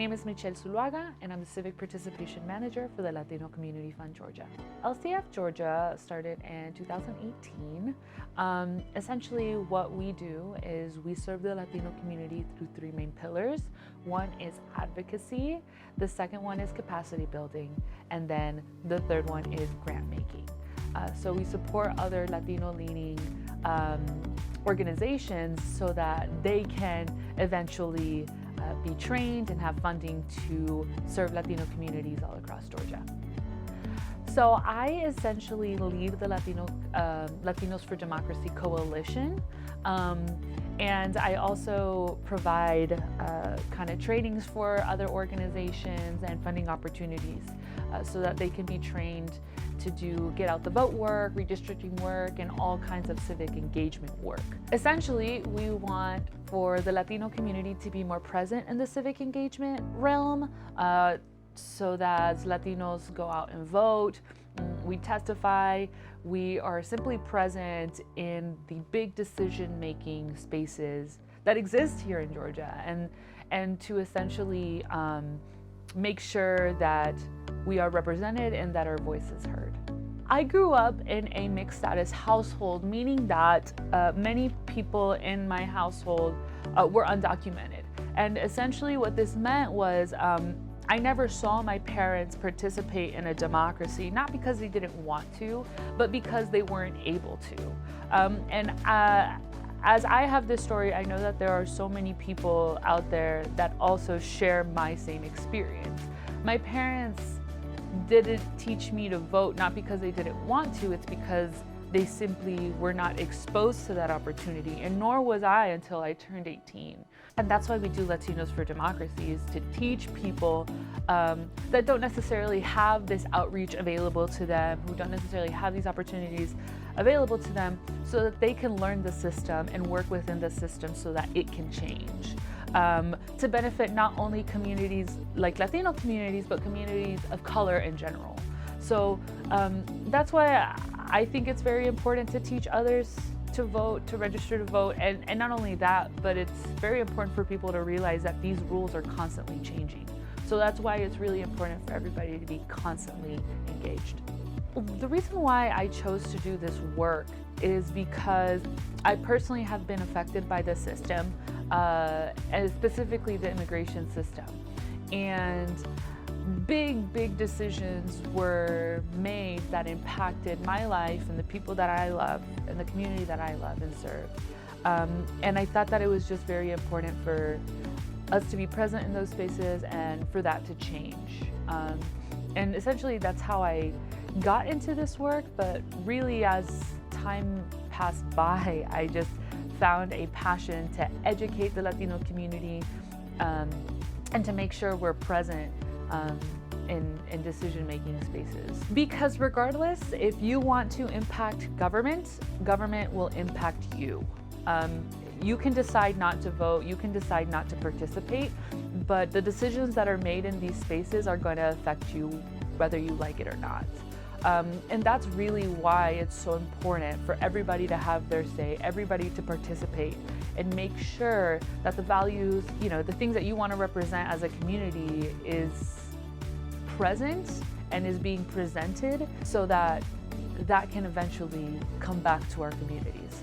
name is Zuluaga, and I'm the Civic Participation Manager for the Latino Community Fund Georgia. LCF Georgia started in 2018. Essentially, what we do is we serve the Latino community through three main pillars. One is advocacy, the second one is capacity building, and then the third one is grant making. So we support other Latino-leaning organizations so that they can eventually be trained and have funding to serve Latino communities all across Georgia. So I essentially lead the Latinos for Democracy Coalition, and I also provide kind of trainings for other organizations and funding opportunities so that they can be trained to do get out the vote work, redistricting work, and all kinds of civic engagement work. Essentially, we want for the Latino community to be more present in the civic engagement realm so that as Latinos go out and vote, we testify, we are simply present in the big decision-making spaces that exist here in Georgia, and to essentially make sure that we are represented and that our voice is heard. I grew up in a mixed status household, meaning that many people in my household were undocumented. And essentially what this meant was I never saw my parents participate in a democracy, not because they didn't want to, but because they weren't able to. As I have this story, I know that there are so many people out there that also share my same experience. My parents didn't teach me to vote, not because they didn't want to, it's because they simply were not exposed to that opportunity, and nor was I until I turned 18. And that's why we do Latinos for Democracy, is to teach people that don't necessarily have this outreach available to them, who don't necessarily have these opportunities available to them, so that they can learn the system and work within the system so that it can change. To benefit not only communities like Latino communities, but communities of color in general. So that's why I think it's very important to teach others to vote, to register to vote, and not only that, but it's very important for people to realize that these rules are constantly changing. So that's why it's really important for everybody to be constantly engaged. The reason why I chose to do this work is because I personally have been affected by the system, and specifically the immigration system. And big decisions were made that impacted my life and the people that I love and the community that I love and serve. And I thought that it was just very important for us to be present in those spaces and for that to change. And essentially that's how I got into this work, but really as time passed by, I just found a passion to educate the Latino community and to make sure we're present in decision-making spaces. Because regardless, if you want to impact government, government will impact you. You can decide not to vote, you can decide not to participate, but the decisions that are made in these spaces are going to affect you whether you like it or not. And that's really why it's so important for everybody to have their say, everybody to participate, and make sure that the values, the things that you want to represent as a community is present and is being presented so that that can eventually come back to our communities.